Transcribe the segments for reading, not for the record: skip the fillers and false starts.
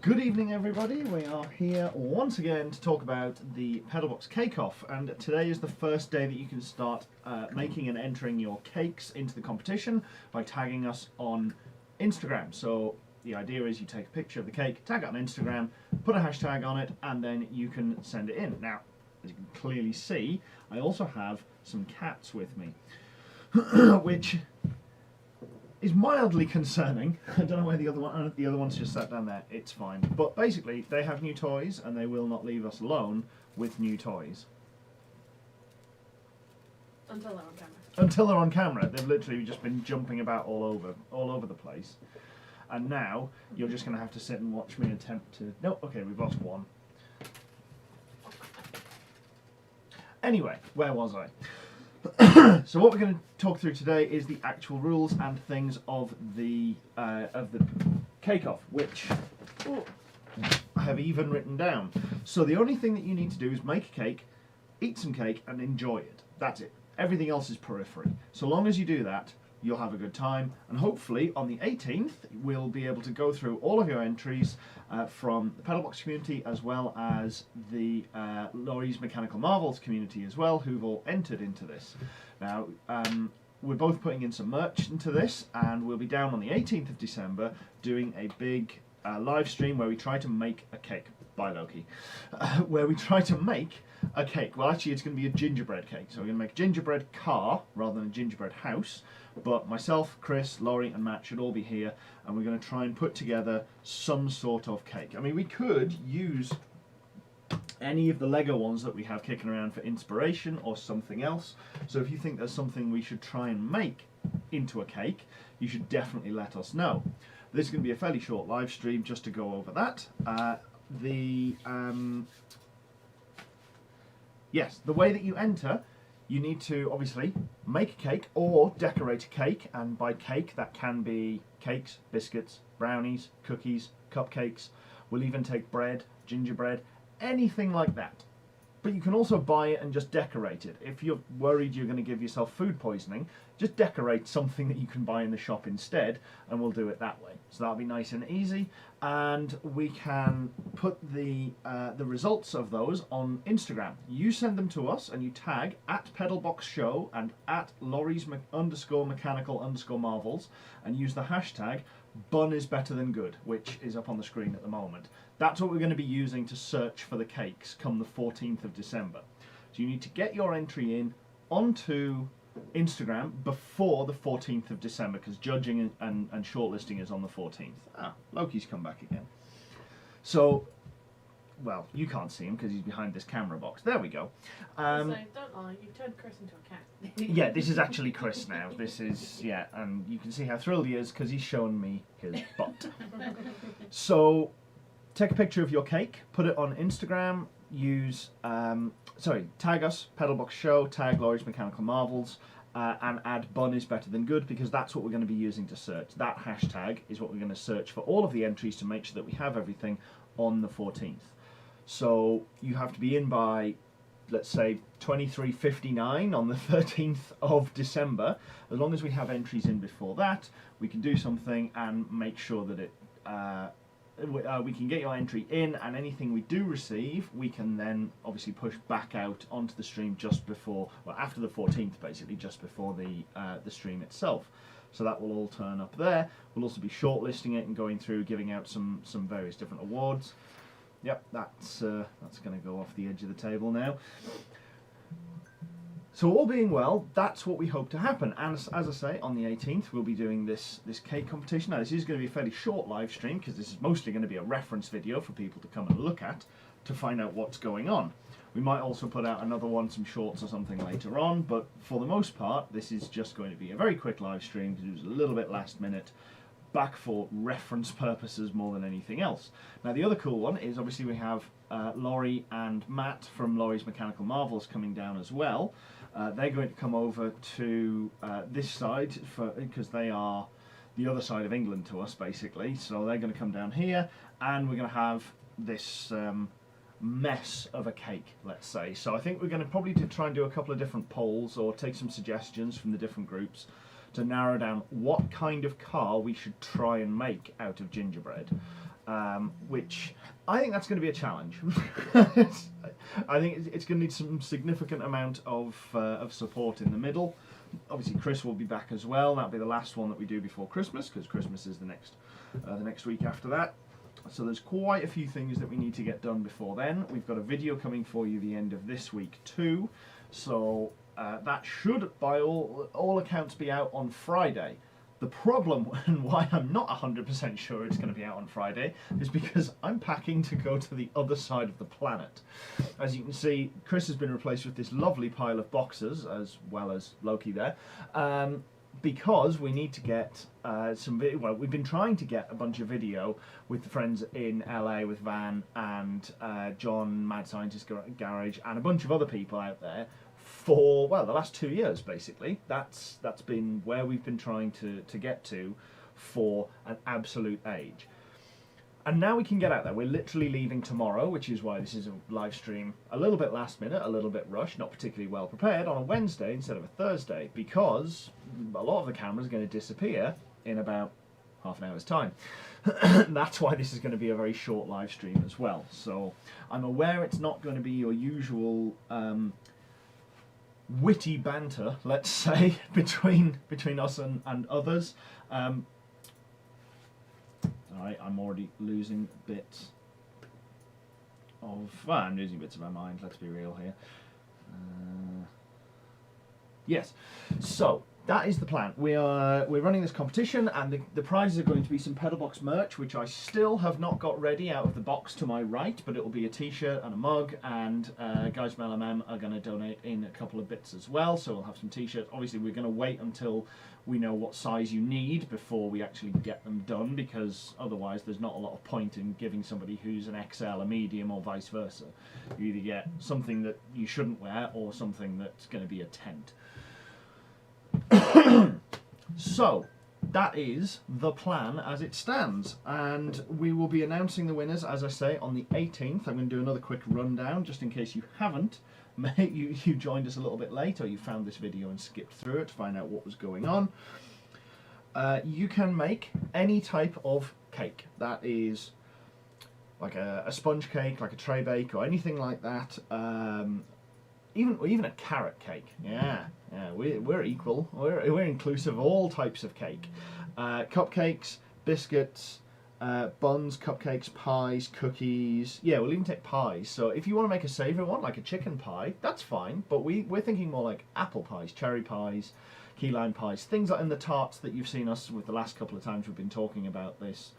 Good evening, everybody. We are here once again to talk about the PedalBox Cake-Off, and today is the first day that you can start making and entering your cakes into the competition by tagging us on Instagram. So the idea is you take a picture of the cake, tag it on Instagram, put a hashtag on it, and then you can send it in. Now, as you can clearly see, I also have some cats with me, which is mildly concerning. I don't know where the other one's just sat down there. It's fine. But basically, they have new toys, and they will not leave us alone with new toys. Until they're on camera. Until they're on camera. They've literally just been jumping about all over the place. And now, you're just going to have to sit and watch me attempt to... No, okay, we've lost one. Anyway, where was I? So what we're going to talk through today is the actual rules and things of the cake-off, which I have even written down. So the only thing that you need to do is make a cake, eat some cake, and enjoy it. That's it. Everything else is periphery. So long as you do that, you'll have a good time, and hopefully on the 18th we'll be able to go through all of your entries from the PedalBox community as well as the Lawrie's Mechanical Marvels community as well, who've all entered into this. Now, we're both putting in some merch into this, and we'll be down on the 18th of December doing a big live stream where we try to make a cake. By Loki. Where we try to make a cake. Well, actually, it's going to be a gingerbread cake. So we're going to make a gingerbread car rather than a gingerbread house. But myself, Chris, Lawrie and Matt should all be here, and we're going to try and put together some sort of cake. I mean, we could use any of the Lego ones that we have kicking around for inspiration or something else. So if you think there's something we should try and make into a cake, you should definitely let us know. This is going to be a fairly short live stream just to go over that. Yes, the way that you enter, you need to obviously make a cake or decorate a cake, and by cake that can be cakes, biscuits, brownies, cookies, cupcakes. We'll even take bread, gingerbread, anything like that. But you can also buy it and just decorate it. If you're worried you're going to give yourself food poisoning, just decorate something that you can buy in the shop instead, and we'll do it that way. So that'll be nice and easy, and we can put the results of those on Instagram. You send them to us, and you tag @PedalBoxShow and @Lawrie's _mechanical _marvels, and use the hashtag #BunIsBetterThanGood, which is up on the screen at the moment. That's what we're going to be using to search for the cakes come the 14th of December. So you need to get your entry in onto Instagram before the 14th of December, because judging and shortlisting is on the 14th. Ah, Loki's come back again. So, well, you can't see him because he's behind this camera box. There we go. So, don't lie, you've turned Chris into a cat. Yeah, this is actually Chris now. This is, yeah, and you can see how thrilled he is because he's showing me his butt. So, take a picture of your cake, put it on Instagram, use, tag us, PedalBox Show, tag Lawrie's Mechanical Marvels, and add #BunIsBetterThanGood, because that's what we're going to be using to search. That hashtag is what we're going to search for all of the entries to make sure that we have everything on the 14th. So you have to be in by, let's say, 23:59 on the 13th of December. As long as we have entries in before that, we can do something and make sure that it we can get your entry in, and anything we do receive we can then obviously push back out onto the stream just before, well, after the 14th, basically just before the stream itself. So that will all turn up there. We'll also be shortlisting it and going through giving out some various different awards. Yep, that's going to go off the edge of the table now. So all being well, that's what we hope to happen. And as I say, on the 18th, we'll be doing this cake competition. Now, this is going to be a fairly short live stream, because this is mostly going to be a reference video for people to come and look at to find out what's going on. We might also put out another one, some shorts or something later on, but for the most part, this is just going to be a very quick live stream, because it was a little bit last minute, back for reference purposes more than anything else. Now, the other cool one is obviously we have Lawrie and Matt from Lawrie's Mechanical Marvels coming down as well. They're going to come over to this side because they are the other side of England to us, basically. So they're going to come down here, and we're going to have this mess of a cake, let's say. So I think we're going to probably try and do a couple of different polls or take some suggestions from the different groups to narrow down what kind of car we should try and make out of gingerbread. which I think that's going to be a challenge. I think it's going to need some significant amount of support in the middle. Obviously, Chris will be back as well. That'll be the last one that we do before Christmas, because Christmas is the next week after that. So there's quite a few things that we need to get done before then. We've got a video coming for you the end of this week too. So that should, by all accounts, be out on Friday. The problem, and why I'm not 100% sure it's going to be out on Friday, is because I'm packing to go to the other side of the planet. As you can see, Chris has been replaced with this lovely pile of boxes, as well as Loki there, because we need to get some video. Well, we've been trying to get a bunch of video with the friends in LA, with Van and John, Mad Scientist Garage, and a bunch of other people out there, for, well, the last 2 years, basically. That's been where we've been trying to get to for an absolute age. And now we can get out there. We're literally leaving tomorrow, which is why this is a live stream a little bit last minute, a little bit rushed, not particularly well prepared, on a Wednesday instead of a Thursday, because a lot of the cameras are going to disappear in about half an hour's time. That's why this is going to be a very short live stream as well. So I'm aware it's not going to be your usual witty banter, let's say, between us and others. Alright, I'm already losing bits of... Well, I'm losing bits of my mind, let's be real here. Yes, so that is the plan. We're running this competition, and the prizes are going to be some PedalBox merch, which I still have not got ready out of the box to my right, but it will be a t-shirt and a mug, and guys from LMM are going to donate in a couple of bits as well, so we'll have some t-shirts. Obviously, we're going to wait until we know what size you need before we actually get them done, because otherwise there's not a lot of point in giving somebody who's an XL a medium, or vice versa. You either get something that you shouldn't wear or something that's going to be a tent. So that is the plan as it stands, and we will be announcing the winners, as I say, on the 18th. I'm going to do another quick rundown just in case you haven't. You joined us a little bit late, or you found this video and skipped through it to find out what was going on. You can make any type of cake. That is like a sponge cake, like a tray bake, or anything like that. Even a carrot cake. Yeah, we're equal. We're inclusive of all types of cake. Cupcakes, biscuits, buns, cupcakes, pies, cookies. Yeah, we'll even take pies. So if you want to make a savoury one, like a chicken pie, that's fine. But we're thinking more like apple pies, cherry pies, key lime pies, things like in the tarts that you've seen us with the last couple of times we've been talking about this.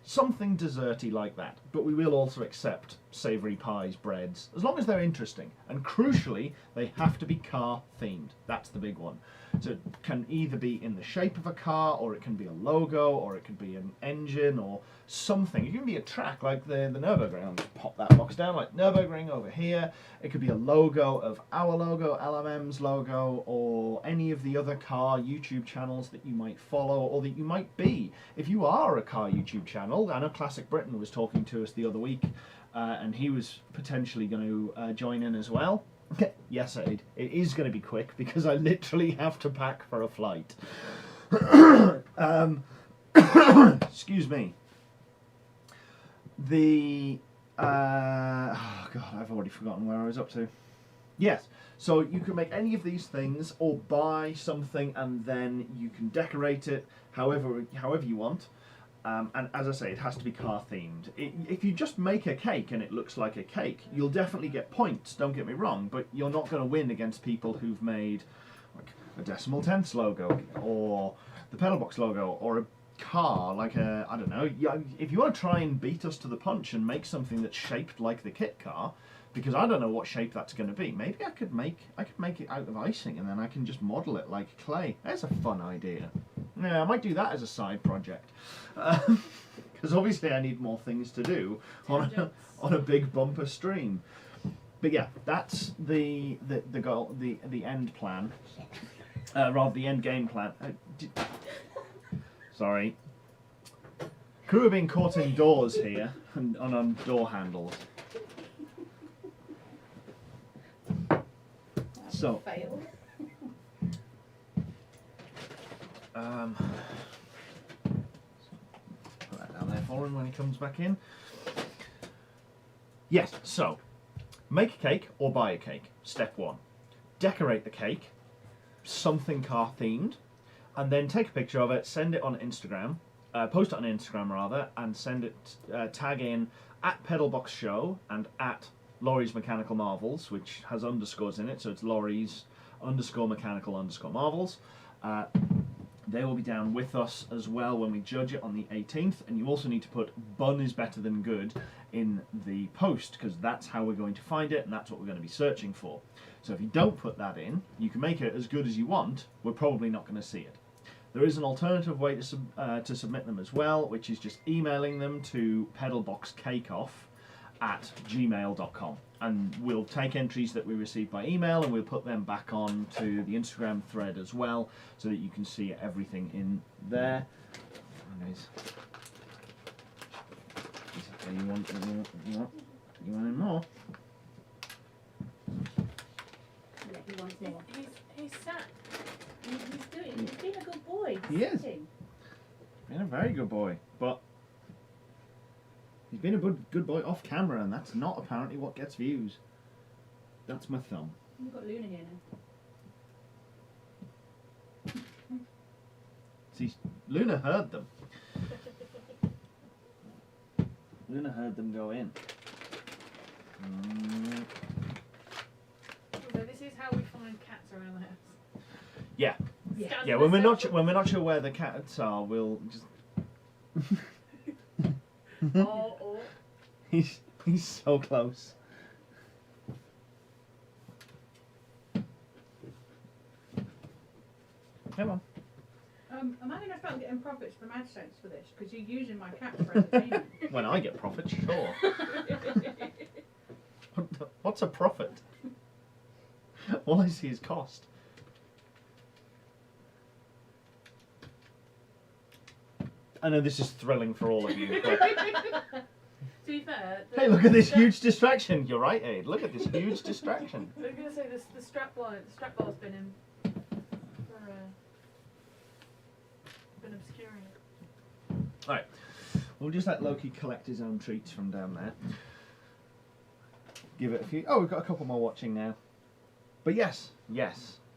Something desserty like that, but we will also accept savoury pies, breads, as long as they're interesting. And crucially, they have to be car themed. That's the big one. So it can either be in the shape of a car, or it can be a logo, or it can be an engine, or something. It can be a track like the Nürburgring. I'll just pop that box down, like Nürburgring over here. It could be a logo of our logo, LMM's logo, or any of the other car YouTube channels that you might follow, or that you might be. If you are a car YouTube channel, I know Classic Britain was talking to us the other week, and he was potentially going to join in as well. Yes, it is going to be quick, because I literally have to pack for a flight. Excuse me. Oh God, I've already forgotten where I was up to. Yes, so you can make any of these things, or buy something and then you can decorate it however you want. And as I say, it has to be car themed. If you just make a cake and it looks like a cake, you'll definitely get points, don't get me wrong, but you're not going to win against people who've made like a decimal tenths logo, or the PedalBox logo, or a car, like a, I don't know, if you want to try and beat us to the punch and make something that's shaped like the kit car, because I don't know what shape that's going to be. Maybe I could make it out of icing, and then I can just model it like clay. That's a fun idea. Yeah, I might do that as a side project, because obviously I need more things to do on a big bumper stream. But yeah, that's the goal, the end plan, rather the end game plan. Sorry, crew are being caught indoors here and on door handles. So, Fail. put that down there foreign when he comes back in. Yes, so make a cake or buy a cake. Step 1. Decorate the cake, something car themed, and then take a picture of it, send it on Instagram, post it on Instagram rather, and send it, tag in at PedalBox Show and at Lawrie's Mechanical Marvels, which has underscores in it, so it's Lawrie's _mechanical_marvels. They will be down with us as well when we judge it on the 18th, and you also need to put bun is better than good in the post, because that's how we're going to find it and that's what we're going to be searching for. So if you don't put that in, you can make it as good as you want, we're probably not going to see it. There is an alternative way to submit them as well, which is just emailing them to pedalboxcakeoff@gmail.com, and we'll take entries that we receive by email and we'll put them back on to the Instagram thread as well, so that you can see everything in there. Anyways, you want any more? Yeah, he wants more. He's sat. He's being a good boy. He is. Been a very good boy, but he's been a good boy off camera, and that's not apparently what gets views. That's my thumb. We've got Luna here now. See, Luna heard them. Luna heard them go in. So this is how we find cats around the house. Yeah, Yeah. yeah. When we're not sure where the cats are, we'll just. Or He's so close. Come on. Am I going to start getting profits from AdSense for this? Because you're using my cat for entertainment. When I get profit, sure. What's a profit? All I see is cost. I know this is thrilling for all of you, but to be fair, hey, look at this huge distraction. You're right, Aid. Look at this huge distraction. I was going to say this. The strap bar's been in for been obscuring it. All right, we'll just let Loki collect his own treats from down there. Give it a few. Oh, we've got a couple more watching now. But yes.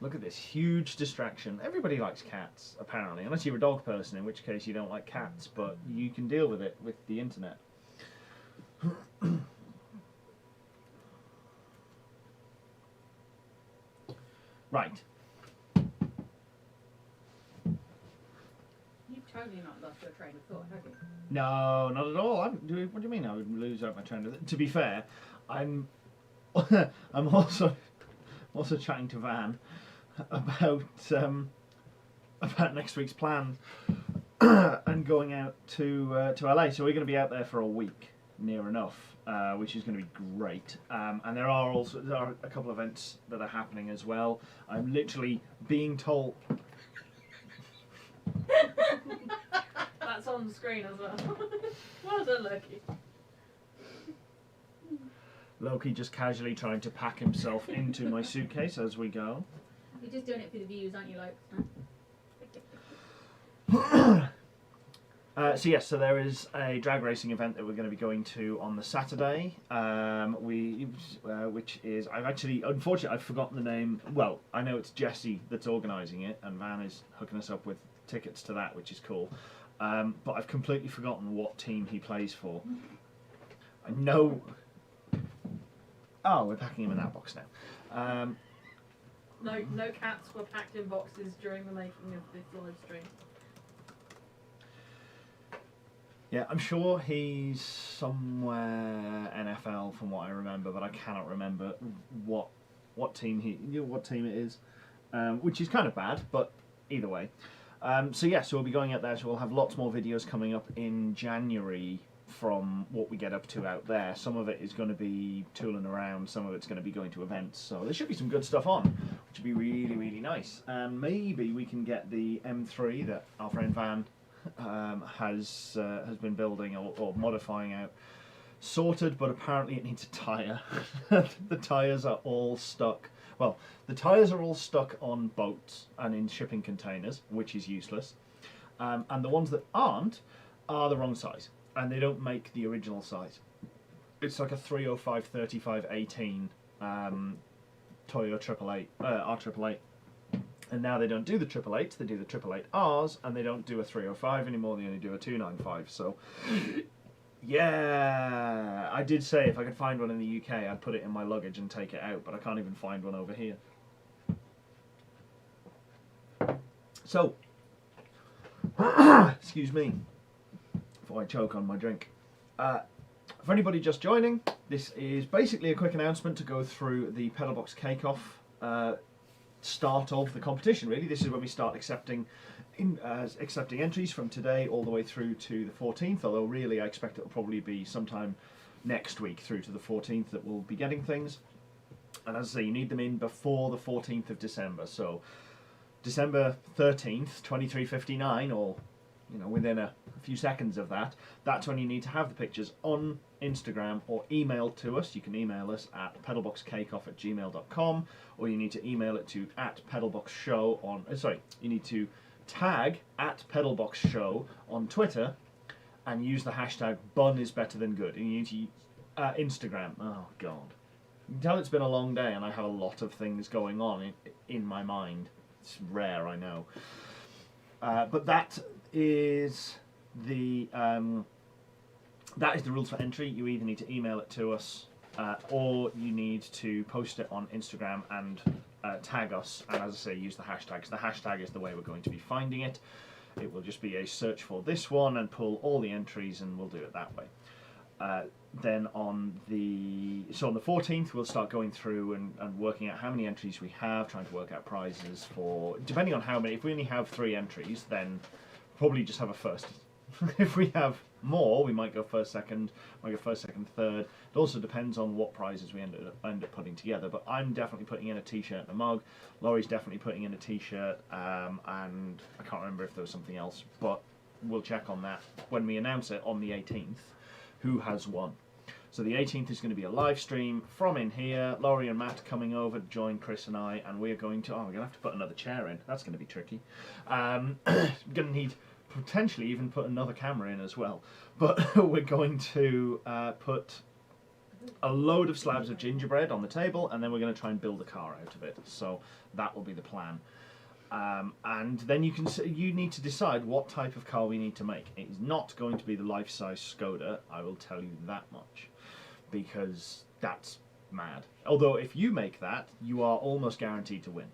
Look at this huge distraction. Everybody likes cats, apparently, unless you're a dog person, in which case you don't like cats, but you can deal with it with the internet. Right. You've totally not lost your train of thought, have you? No, not at all. What do you mean I would lose out my train of thought? To be fair, I'm also chatting to Van about next week's plans and going out to LA. So we're going to be out there for a week, near enough, which is going to be great. And there are a couple of events that are happening as well. I'm literally being told. That's on the screen as well. Well done, Loki. Loki just casually trying to pack himself into my suitcase as we go. You're just doing it for the views, aren't you, like? So yes, so there is a drag racing event that we're going to be going to on the Saturday, which is, unfortunately I've forgotten the name. Well, I know it's Jesse that's organising it, and Van is hooking us up with tickets to that, which is cool. But I've completely forgotten what team he plays for. I know. Oh, we're packing him in that box now. No cats were packed in boxes during the making of this live stream. Yeah, I'm sure he's somewhere NFL from what I remember, but I cannot remember what team it is, which is kind of bad, but either way. So we'll be going out there. So we'll have lots more videos coming up in January from what we get up to out there. Some of it is going to be tooling around, some of it's going to be going to events, so there should be some good stuff on, which would be really, really nice. And maybe we can get the M3 that our friend Van has been building or modifying out sorted, but apparently it needs a tyre. The tyres are all stuck. Well, the tyres are all stuck on boats and in shipping containers, which is useless. And the ones that aren't are the wrong size. and they don't make the original size. It's like a 305 35 18 Toyo 888 R888. And now they don't do the 888s, they do the 888Rs, and they don't do a 305 anymore, they only do a 295. So, yeah, I did say if I could find one in the UK, I'd put it in my luggage and take it out, but I can't even find one over here. So, excuse me, before I choke on my drink. For anybody just joining, this is basically a quick announcement to go through the PedalBox Cake-Off start of the competition. Really, this is when we start accepting entries from today all the way through to the 14th, although really I expect it'll probably be sometime next week through to the 14th that we'll be getting things. And as I say, you need them in before the 14th of December, so December 13th, 23:59, or within a few seconds of that, that's when you need to have the pictures on Instagram or emailed to us. You can email us at pedalboxcakeoff@gmail.com, or you need to email it to @pedalboxshow on. You need to tag @pedalboxshow on Twitter and use the hashtag #bunisbetterthangood. And you need to Instagram. Oh God, you can tell it's been a long day, and I have a lot of things going on in my mind. It's rare, I know, but that is the rules for entry. You either need to email it to us, or you need to post it on Instagram and tag us. And as I say, use the hashtag. The hashtag is the way we're going to be finding it. It will just be a search for this one and pull all the entries, and we'll do it that way. Then on the 14th, we'll start going through and working out how many entries we have, trying to work out prizes for, depending on how many. If we only have 3 entries, then probably just have a first. If we have more, we might go first, second, third. It also depends on what prizes we end up putting together. But I'm definitely putting in a t-shirt and a mug. Laurie's definitely putting in a t-shirt, and I can't remember if there was something else, but we'll check on that when we announce it on the 18th, who has won. So the 18th is going to be a live stream from in here. Lawrie and Matt coming over to join Chris and I, and we're going to, we're going to have to put another chair in. That's going to be tricky. Going to need potentially even put another camera in as well. But we're going to put a load of slabs of gingerbread on the table, and then we're going to try and build a car out of it. So that will be the plan. And then you need to decide what type of car we need to make. It is not going to be the life-size Skoda, I will tell you that much, because that's mad. Although if you make that, you are almost guaranteed to win.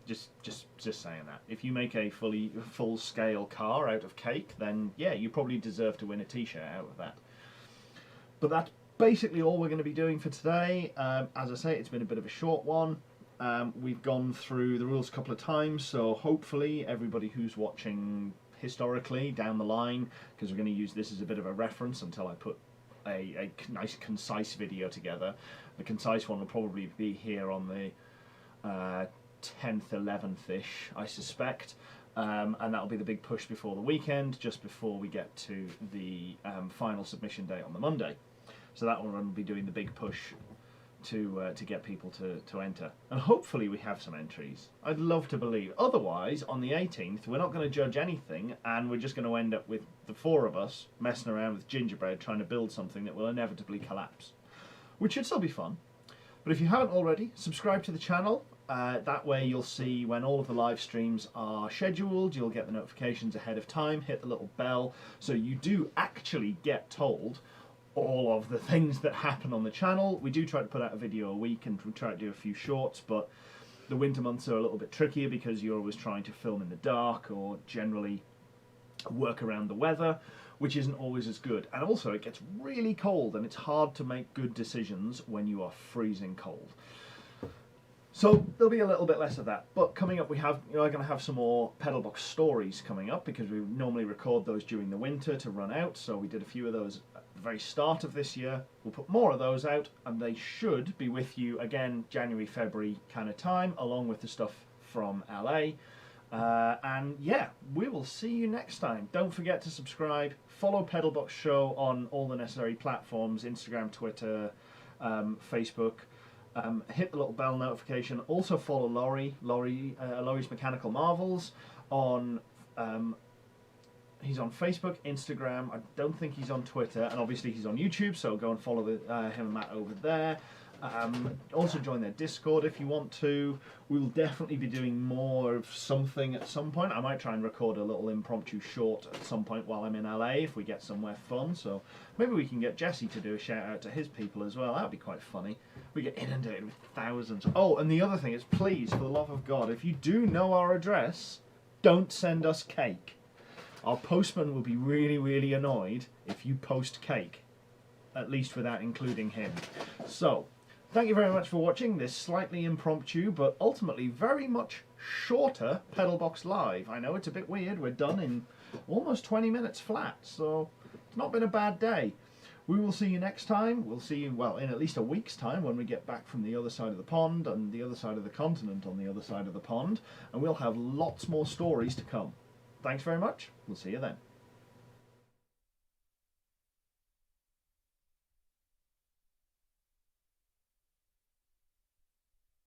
Just saying that. If you make a full-scale car out of cake, then yeah, you probably deserve to win a t-shirt out of that. But that's basically all we're going to be doing for today. As I say, it's been a bit of a short one. We've gone through the rules a couple of times, so hopefully everybody who's watching historically down the line, because we're going to use this as a bit of a reference until I put a nice concise video together. The concise one will probably be here on the 10th, 11th-ish, I suspect, and that'll be the big push before the weekend, just before we get to the final submission date on the Monday. So that one will be doing the big push to get people to enter, and hopefully we have some entries. I'd love to believe. Otherwise, on the 18th, we're not going to judge anything, and we're just going to end up with the 4 of us messing around with gingerbread, trying to build something that will inevitably collapse, which should still be fun. But if you haven't already, subscribe to the channel. That way you'll see when all of the live streams are scheduled. You'll get the notifications ahead of time. Hit the little bell so you do actually get told all of the things that happen on the channel. We do try to put out a video a week, and we try to do a few shorts, but the winter months are a little bit trickier because you're always trying to film in the dark or generally work around the weather, which isn't always as good. And also it gets really cold, and it's hard to make good decisions when you are freezing cold. So there'll be a little bit less of that. But coming up, we're going to have some more PedalBox stories coming up, because we normally record those during the winter to run out. So we did a few of those at the very start of this year. We'll put more of those out, and they should be with you again January, February kind of time, along with the stuff from LA. And yeah, we will see you next time. Don't forget to subscribe. Follow PedalBox Show on all the necessary platforms: Instagram, Twitter, Facebook. Hit the little bell notification. Also follow Lawrie's Mechanical Marvels on. He's on Facebook, Instagram. I don't think he's on Twitter, and obviously he's on YouTube. So go and follow him and Matt over there. Also join their Discord if you want to. We will definitely be doing more of something at some point. I might try and record a little impromptu short at some point while I'm in LA if we get somewhere fun. So maybe we can get Jesse to do a shout out to his people as well. That would be quite funny. We get inundated with thousands. Oh, and the other thing is, please, for the love of God, if you do know our address, don't send us cake. Our postman will be really, really annoyed if you post cake, at least without including him. So, thank you very much for watching this slightly impromptu, but ultimately very much shorter PedalBox Live. I know it's a bit weird, we're done in almost 20 minutes flat, so it's not been a bad day. We will see you next time. We'll see you, well, in at least a week's time when we get back from the other side of the pond and the other side of the continent on the other side of the pond, and we'll have lots more stories to come. Thanks very much. We'll see you then.